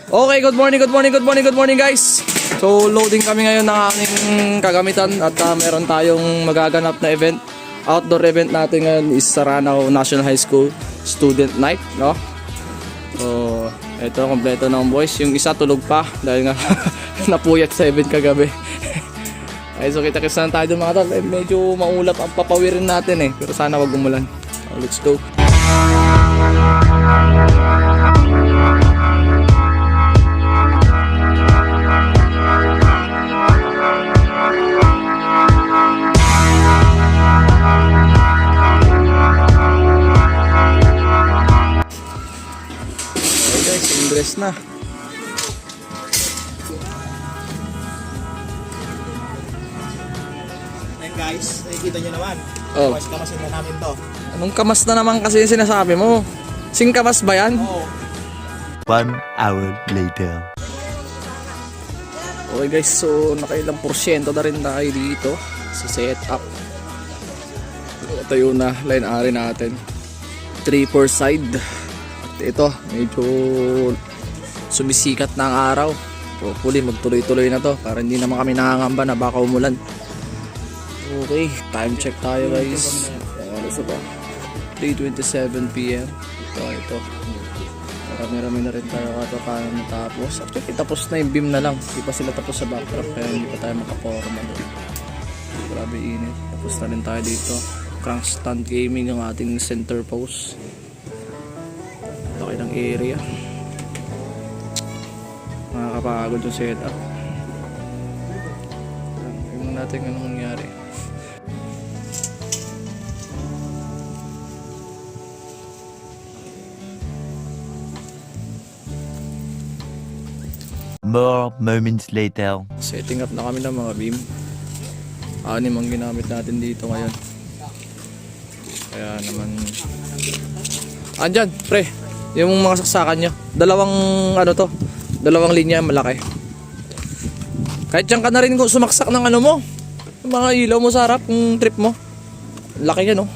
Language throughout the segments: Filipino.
Okay, good morning guys. So loading kami ngayon ng aming kagamitan at meron tayong magaganap na event. Outdoor event natin ngayon is Saranaw National High School Student Night, no? So ito, kompleto ng boys. Yung isa tulog pa dahil nga napuyat sa event kagabi. Okay, so kita-kits na tayo dun mga tol. Medyo maulap ang papawirin natin pero sana wag umulan. So, let's go. Dress na. Ayan guys, nakikita nyo naman. Oh. Kamasin na namin to. Anong kamas na naman kasi yung sinasabi mo? Singkamas ba yan? Oo. 1 hour later. Okay guys, so nakailang porsyento na rin tayo dito sa setup. Ito yung na line ari natin. 3-4 side. Ito, medyo sumisikat na ang araw. Hopefully magtuloy-tuloy na to para hindi naman kami nakangamba na baka umulan. Okay, time check tayo guys. Ano sa ba? 3:27 PM. Ito. Marami-rami na rin tayo paano matapos. Actually, tapos na yung beam na lang. Hindi pa sila tapos sa backdrop kaya hindi pa tayo makaporma doon. Grabe init. Tapos na rin tayo dito. Crank stand gaming ang ating center post. Laki ng area. Nakakapagod yung setup. Tingnan natin anong nangyari. More moments later. Setting up na kami ng mga beam. Anim ang ginamit natin dito ngayon. Kaya naman andyan, pre. Yung mga saksakan nyo. Dalawang linya malaki. Kahit dyan ka na rin kung sumaksak ng ano mo. Yung mga ilaw mo sa harap, yung trip mo. Laki yan, no?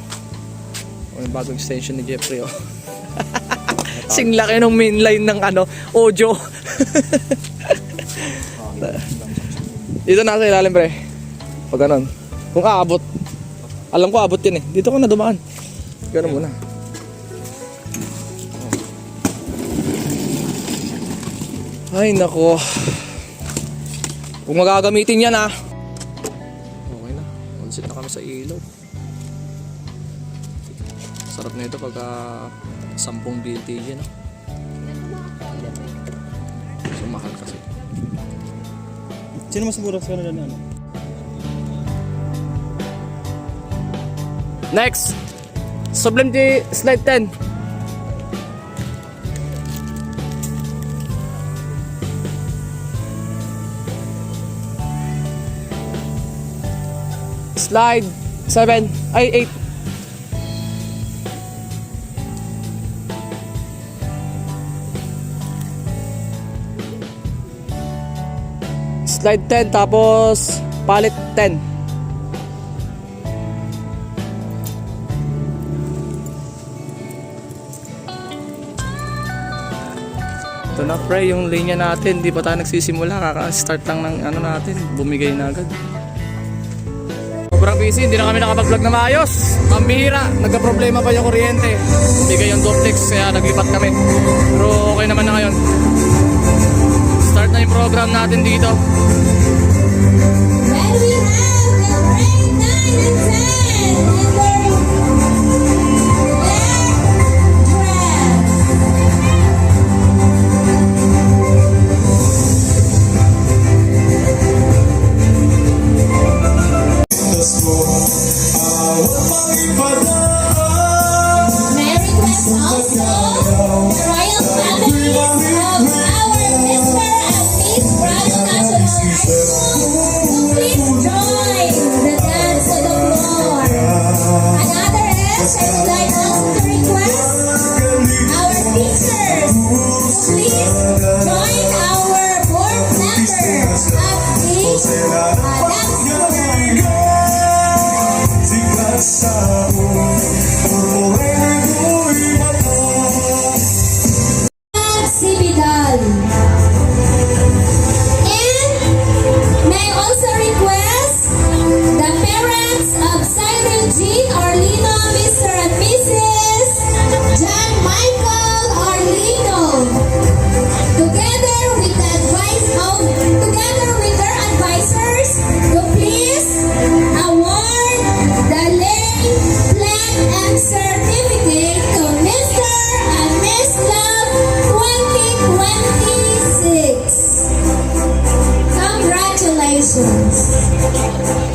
Yung bagong extension ni Jeffrey, oh. Sing laki ng main line ng audio. Dito nasa ilalim, pre. Pag ganun. Kung aabot. Alam ko abot yun Dito ko na dumaan. Ganun muna. Ay nako. Kung magagamitin yan okay na. Onset na kami sa ilaw. Sarap na ito pagka 10 BLTG no? So mahal kasi. Sino mas mura sa kanila na Next! Sublime di slide 10. Slide 7 ay 8. Slide 10 tapos palit 10. Ito na pre, yung linya natin, di pa tayo nagsisimula, kaka-start lang ng natin, bumigay na agad. Sobrang busy, hindi na kami nakapag-vlog na maayos. Ang bihira, nagka-problema pa yung kuryente. Bumigay yung duplex, kaya naglipat kami. Pero okay naman na ngayon. Start na yung program natin dito. Then we have the grade 9 and 10 with their Merry Christmas also the royal families of our Mr. and Miss Bravo National High School. So please join the dance on the floor. Congratulations.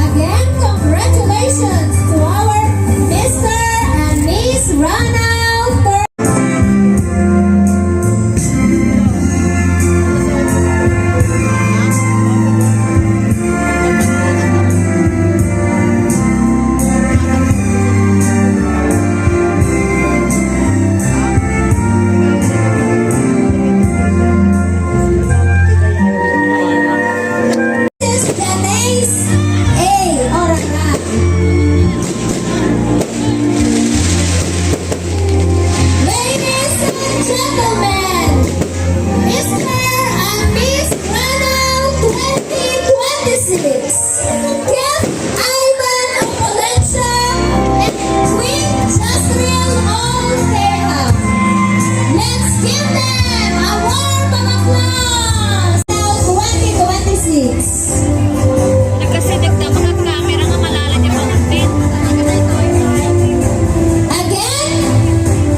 Again, congratulations to our Mr. and Miss Ronald. This is Denise A. Oracan. Ladies and gentlemen, Mr. and Miss Ronald 2026. Give Ivan Opolensia and Queen Jasmine Olteja. Let's give them a warm applause. Now 2026. Nagkasideg na mga camera nga malalim yung mga pin. Again,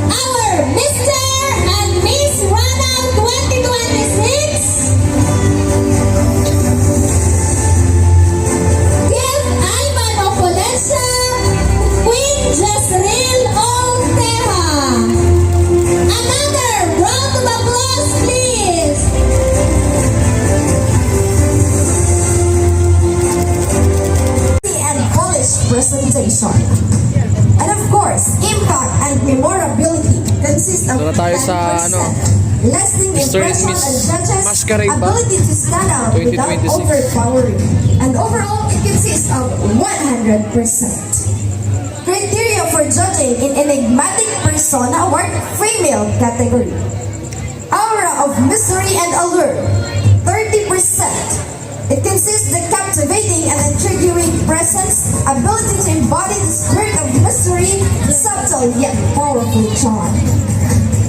our Mr. and Miss Ronald 2026. Give Ivan Opolensia, Queen Jasril Olteja. Another round of applause, please. And college presentation. And of course, impact and memorability consist of Doon na tayo sa, 10%. Lasting Mr. and impression Miss and judges' Masquerade ba? ability to stand out without 2026. overpowering. And overall, it consists of 100%. Criteria for judging in enigmatic persona award female category. Aura of mystery and allure, 30%. It consists the captivating and intriguing presence, ability to embody the spirit of mystery, subtle yet powerful charm.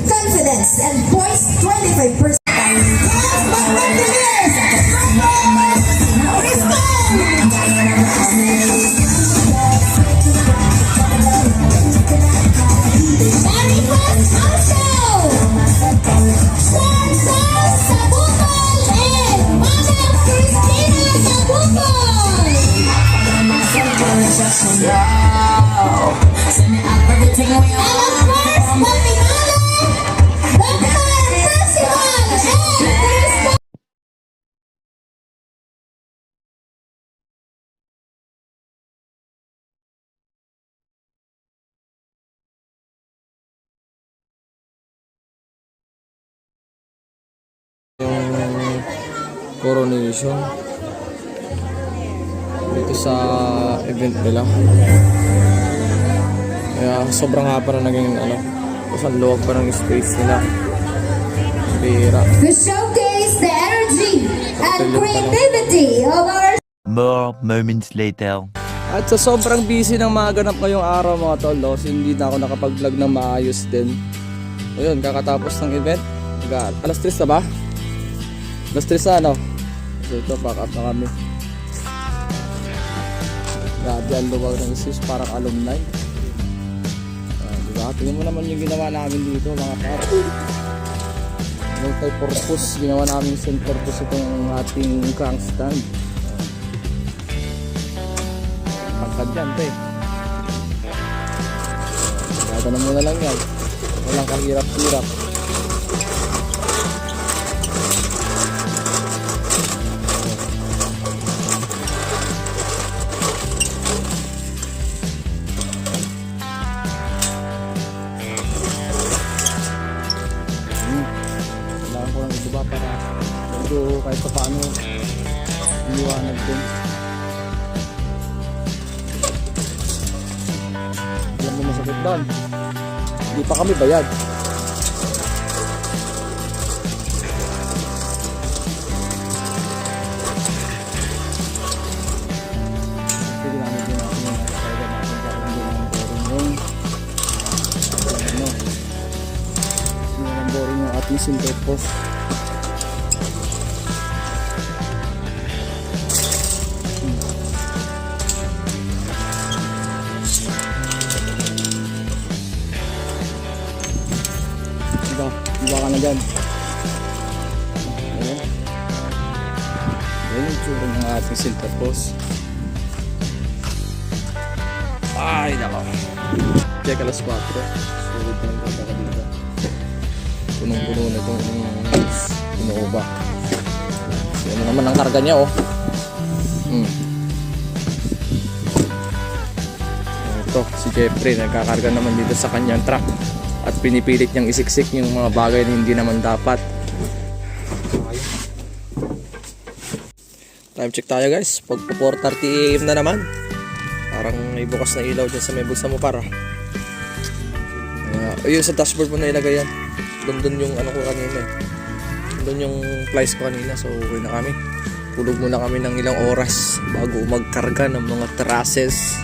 Confidence and poise, 25%. Yes, but what it is? Very first also. Sir Sabutol and Madam Christina Sabutol. And of course, the finale, Dr. Percival and Crystal. Yung coronation dito sa event nila. Kaya sobrang haba na naging kasi ang luwag pa ng space nila. Bira. To showcase the energy and creativity of our More moments later. At sa sobrang busy ng mga ganap ngayong araw mga tol, hindi na ako nakapag-vlog ng maayos din. O yun, kakatapos ng event. Alas 3 na ba? Alas 3 na, no? So ito, back up na kami. Grabe, ang luwag ng isis, parang alumni. Diba? Tingnan mo naman yung ginawa namin dito mga par. Multi-purpose, ginawa namin center purpose itong ating crank stand. Pagkad yan, te. Gata na muna lang yan. Walang kahirap-hirap. Kailangan ko lang ito ba para medyo kahit pa paano liwanag din. Alam mo masakit doon. Hindi pa kami bayad. Sige namin din natin yung kaya natin para hindi naman boring yung hindi naman boring yung ating center post. dyan. Ayan. Ayan yung tsura ng ating silver post. Ay, nako. Check alas 4. Sulit na lang ka dito. Punong-puno na itong Innova. Yan naman ang karga niya, oh. Ito, si Jeffrey nagkakarga naman dito sa kanyang truck at pinipilit niyang isiksik yung mga bagay na hindi naman dapat. Time check tayo guys, pagpo 4:30 AM na naman. Parang may bukas na ilaw dyan sa may bulsa mo para. Ayun sa dashboard mo na ilagay yan. Doon yung ano ko kanina eh. Doon yung flies ko kanina, so okay na kami. Tulog muna kami ng ilang oras bago magkarga ng mga trusses